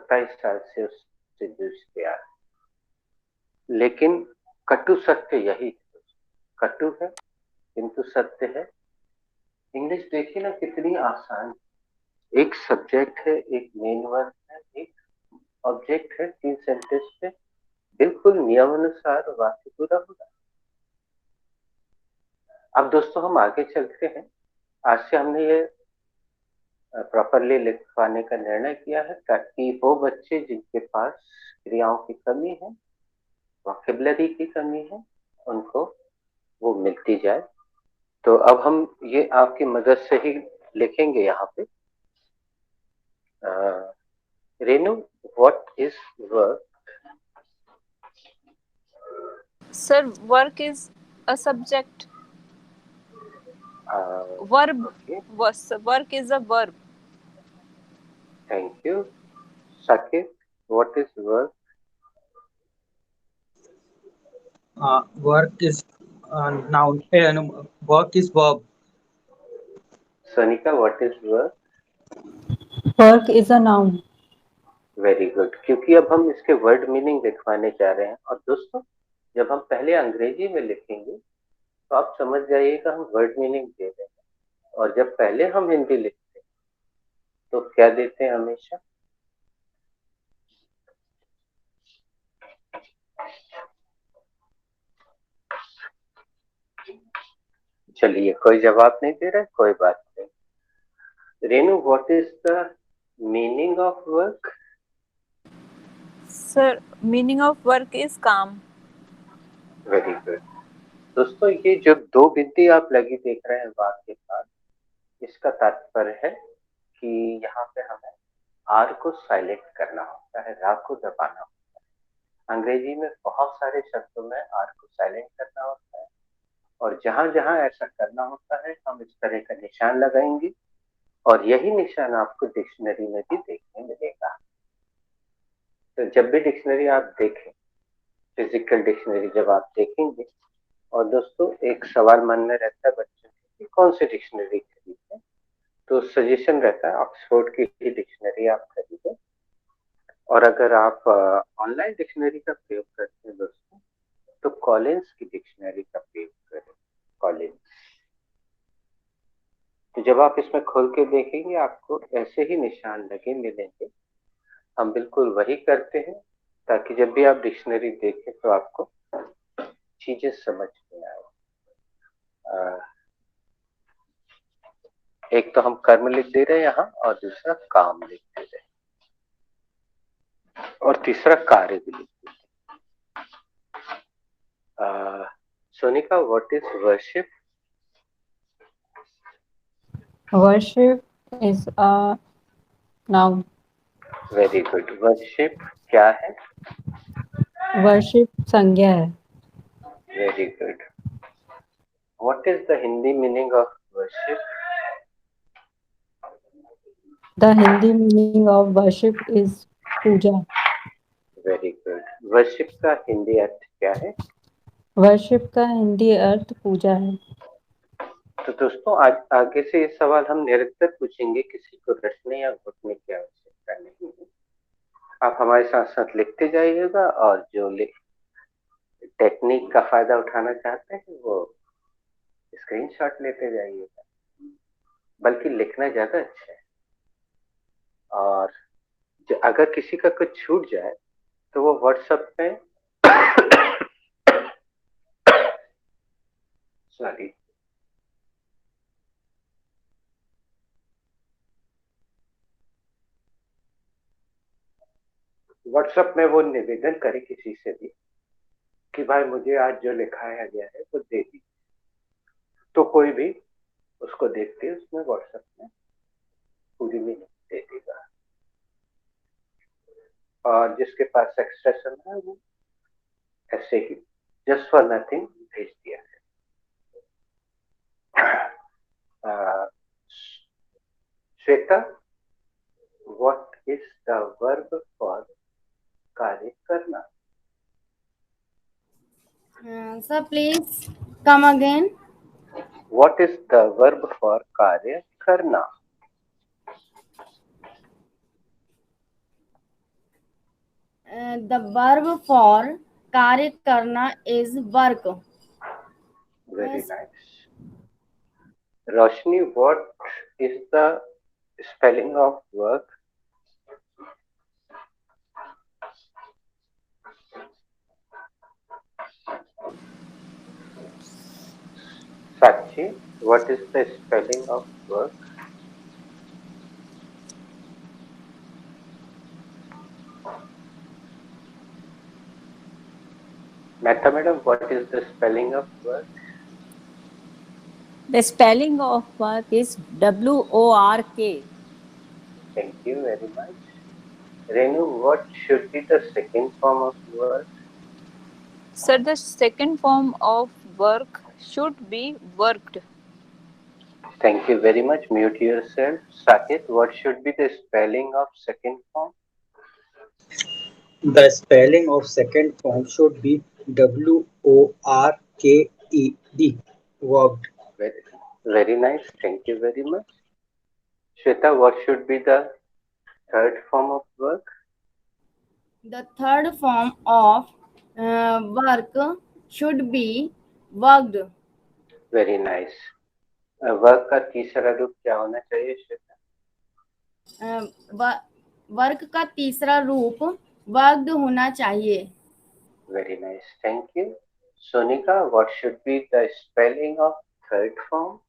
27 साल से उससे जूझते आ रहे, लेकिन कटु सत्य यही है, कटु है किंतु सत्य है। इंग्लिश देखिए ना कितनी आसान, एक सब्जेक्ट है, एक मेन वर्ब है, एक ऑब्जेक्ट है, 3 सेंटेंस पे बिल्कुल नियमानुसार वाक्य पूरा होगा। अब दोस्तों हम आगे चलते हैं। आज से हमने ये प्रॉपरली लिखवाने का निर्णय किया है ताकि वो बच्चे जिनके पास क्रियाओं की कमी है, वोकैबुलरी की कमी है, उनको वो मिलती जाए। तो अब हम ये आपकी मदद से ही लिखेंगे यहाँ पे। Renu, what is work? Sir, work is a subject. Verb. Okay, Work is a verb. Thank you. Saqib, what is work? Work is noun. No, work is verb. Sonika, what is work? Work is a noun. Very good, क्योंकि अब हम इसके word meaning लिखवाने जा रहे हैं। और दोस्तों, जब हम पहले अंग्रेजी में लिखेंगे तो आप समझ जाइएगा हम वर्ड मीनिंग दे रहे हैं, और जब पहले हम हिंदी लिखते हैं तो क्या देते हैं हमेशा? चलिए, कोई जवाब नहीं दे रहा है, कोई बात नहीं। Renu, what is the meaning of work? Sir, meaning of work is calm. Very good. दोस्तों, ये जो दो बिंदी आप लगी देख रहे हैं वाक के पास, इसका तात्पर्य है कि यहाँ पे हमें आर को साइलेंट करना होता है, रा को दबाना होता है। अंग्रेजी में बहुत सारे शब्दों में आर को साइलेंट करना होता है, और जहां जहां ऐसा करना होता है हम इस तरह का निशान लगाएंगे, और यही निशान आपको डिक्शनरी में भी देखने मिलेगा। तो जब भी डिक्शनरी आप देखें, फिजिकल डिक्शनरी जब आप देखेंगे, और दोस्तों एक सवाल मन में रहता है बच्चों की कौन सी डिक्शनरी खरीदें, तो सजेशन रहता है ऑक्सफोर्ड की ही डिक्शनरी आप खरीदें। और अगर आप ऑनलाइन डिक्शनरी का प्रयोग करते हैं दोस्तों, तो कॉलिंस की डिक्शनरी का प्रयोग करें, कॉलिंस। तो जब आप इसमें खोल के देखेंगे आपको ऐसे ही निशान लगे मिलेंगे। हम बिल्कुल वही करते हैं ताकि जब भी आप डिक्शनरी देखें तो आपको चीजें समझ में आए। एक तो हम कर्म लिख दे रहे हैं यहाँ, और दूसरा काम लिख दे रहे हैं, और तीसरा कार्य भी लिख दे रहे हैं। Sonika, what is worship? Worship is a noun. Very good. Worship क्या है? Worship संज्ञा है. Very good. What is the Hindi meaning of worship? The Hindi meaning of worship is puja. Very good. Worship का हिंदी अर्थ क्या है? Worship का हिंदी अर्थ पूजा है. तो दोस्तों, आज आगे से ये सवाल हम निरंतर पूछेंगे, किसी को रटने या घुटने की आवश्यकता नहीं है। आप हमारे साथ साथ लिखते जाइएगा, और जो टेक्निक का फायदा उठाना चाहते हैं वो स्क्रीनशॉट लेते जाइएगा, बल्कि लिखना ज्यादा अच्छा है। और अगर किसी का कुछ छूट जाए तो वो व्हाट्सएप पे सॉरी व्हाट्सएप में वो निवेदन करे किसी से भी कि भाई मुझे आज जो लिखाया गया है वो दे दी, तो कोई भी उसको देखते उसमें व्हाट्सएप में पूरी मीनिंग दे देगा। और जिसके पास एक्स्ट्रा समय है वो ऐसे ही जस्ट फॉर नथिंग भेज दिया है। Shweta, what is the verb for कार्य करना? Sir, please come again. What is the verb for कार्य करना? The verb for कार्य करना is work. Very Yes. nice. Roshni, what is the spelling of work? Sakshi, what is the spelling of work? Mehta madam, what is the spelling of work? The spelling of work is WORK. Thank you very much. Renu, what should be the second form of work? Sir, the second form of work should be worked. Thank you very much. Mute yourself. Saket, what should be the spelling of second form? The spelling of second form should be WORKED. Worked. Very, very nice. Thank you very much. Shweta, what should be the third form of work? The third form of work should be worked. Very nice. Work का तीसरा रूप क्या होना चाहिए Shweta? Work का तीसरा रूप worked होना चाहिए. Very nice. Thank you. Sonika, what should be the spelling of third form?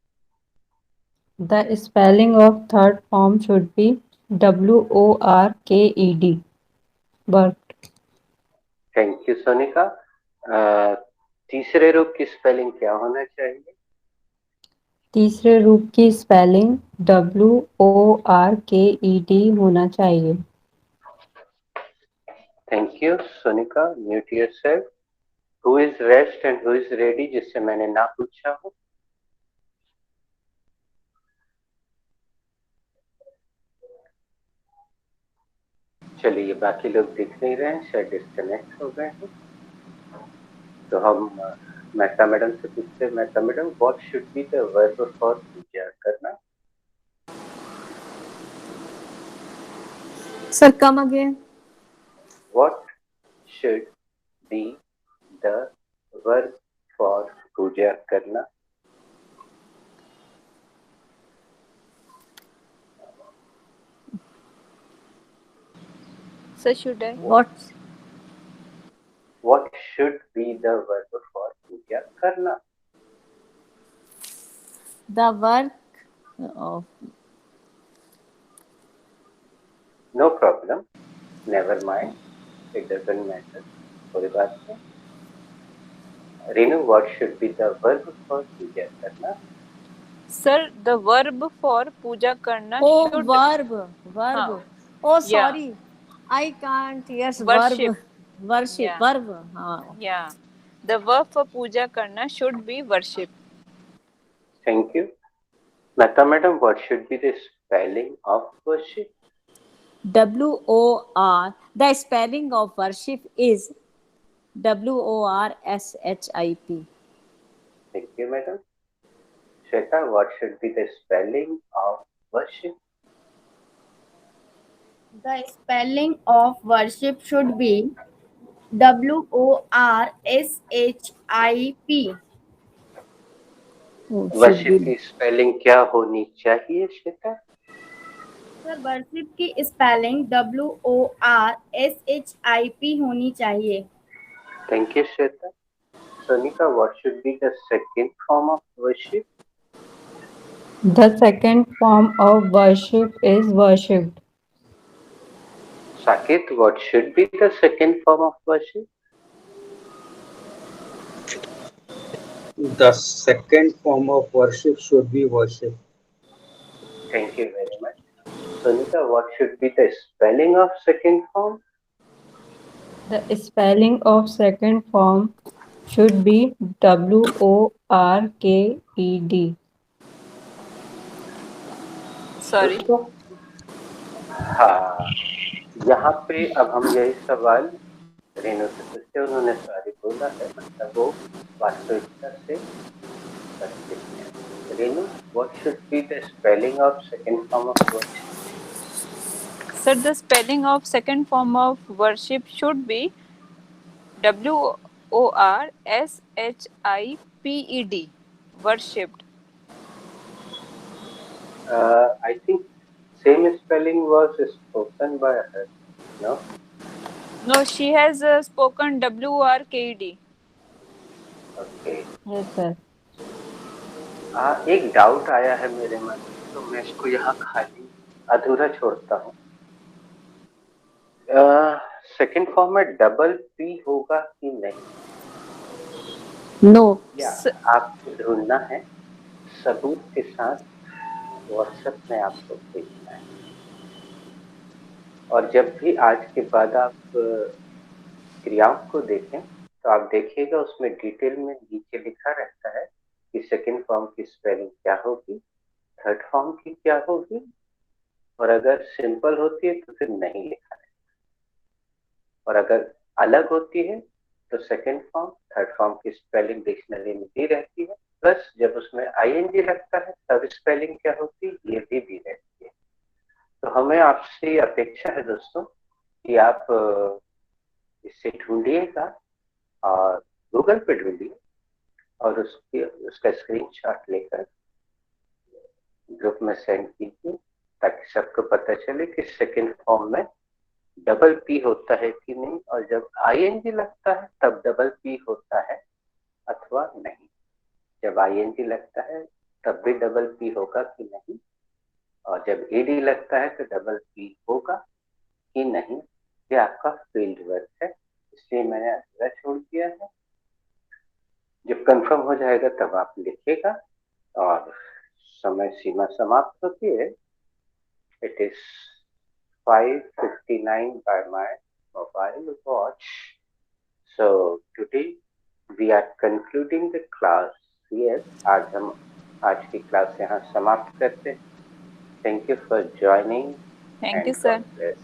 The spelling of third form should be WORKED. Worked. Thank you, Sonika. तीसरे रूप की स्पेलिंग क्या होना चाहिए? तीसरे रूप की स्पेलिंग WORKED होना चाहिए. Thank you, Sonika. Mute yourself. Who is rest and who is ready? जिससे मैंने ना पूछा हो. चलिए, बाकी लोग दिख नहीं रहे हैं, शायद डिस्कनेक्ट हो गए हैं. तो हम मेहता मैडम से पूछते हैं. Mehta madam, what should be the verb for पूजा करना? Sir, come again. What should be the verb for पूजा करना? Sir, should I? What should be the verb for पूजा करना? The work of. No problem. Never mind. It doesn't matter. कोई बात नहीं. Renu, what should be the verb for पूजा करना? Sir, the verb for puja karna Oh, should verb. हाँ. Oh, Yeah. sorry. I can't. Yes, Worship. verb. Worship. Yeah. Verb. Yeah. The verb for puja karna should be worship. Thank you. Mehta madam, what should be the spelling of worship? WOR. The spelling of worship is WORSHIP. Thank you, madam. Shweta, what should be the spelling of worship? The spelling of worship should be WORSHIP. Worship की spelling क्या होनी चाहिए Shweta? Sir, worship की spelling WORSHIP होनी चाहिए. Thank you, Shweta. Sonika, what should be the second form of worship? The second form of worship is worshipped. Saket, what should be the second form of worship? The second form of worship should be worship. Thank you very much. Sonika, what should be the spelling of second form? The spelling of second form should be WORKED. Sorry. हाँ, यहाँ पे अब हम यही सवाल रेणु से पूछते. उन्होंने सॉरी बोला है, मतलब वो वास्तविकता से परिचित है. Renu, what should be the spelling of second form of worship? Sir, the spelling of second form of worship should be WORSHIPED. Worshipped. I think same spelling was spoken by her. No. No, she has spoken WORKED. Okay. Yes, sir. एक doubt आया है मेरे मन में, तो मैं इसको यहाँ खाली अधूरा छोड़ता हूँ। सेकंड फॉर्म में डबल पी होगा कि नहीं, No. या आपको ढूंढना है, सबूत के साथ व्हाट्सएप में आपको भेजना है। और जब भी आज के बाद आप क्रियाओं को देखें तो आप देखिएगा उसमें डिटेल में नीचे लिखा रहता है कि सेकंड फॉर्म की स्पेलिंग क्या होगी, थर्ड फॉर्म की क्या होगी, और अगर सिंपल होती है तो फिर नहीं लिखा है, और अगर अलग होती है तो सेकंड फॉर्म थर्ड फॉर्म की स्पेलिंग डिक्शनरी में दी रहती है, प्लस जब उसमें आईएनजी लगता है तब स्पेलिंग क्या होती है ये भी दी रहती है। तो हमें आपसे अपेक्षा है दोस्तों कि आप इसे ढूंढिएगा और गूगल पे ढूंढिए और उसका स्क्रीनशॉट लेकर ग्रुप में सेंड कीजिए ताकि सबको पता चले कि सेकंड फॉर्म में डबल पी होता है कि नहीं, और जब आईएनजी लगता है तब डबल पी होता है अथवा नहीं, जब आईएनजी लगता है तब भी डबल पी होगा कि नहीं, और जब एडी लगता है तो डबल पी होगा कि नहीं। ये आपका फील्ड वर्क है, इसलिए मैंने अधूरा छोड़ दिया है। जब कंफर्म हो जाएगा तब आप लिखिएगा, और समय सीमा समाप्त होती है। It is 5:59 by my mobile watch. So today we are concluding the class. Yes, आज की क्लास यहाँ समाप्त करते हैं। Thank you for joining. Thank you, And sir. God bless.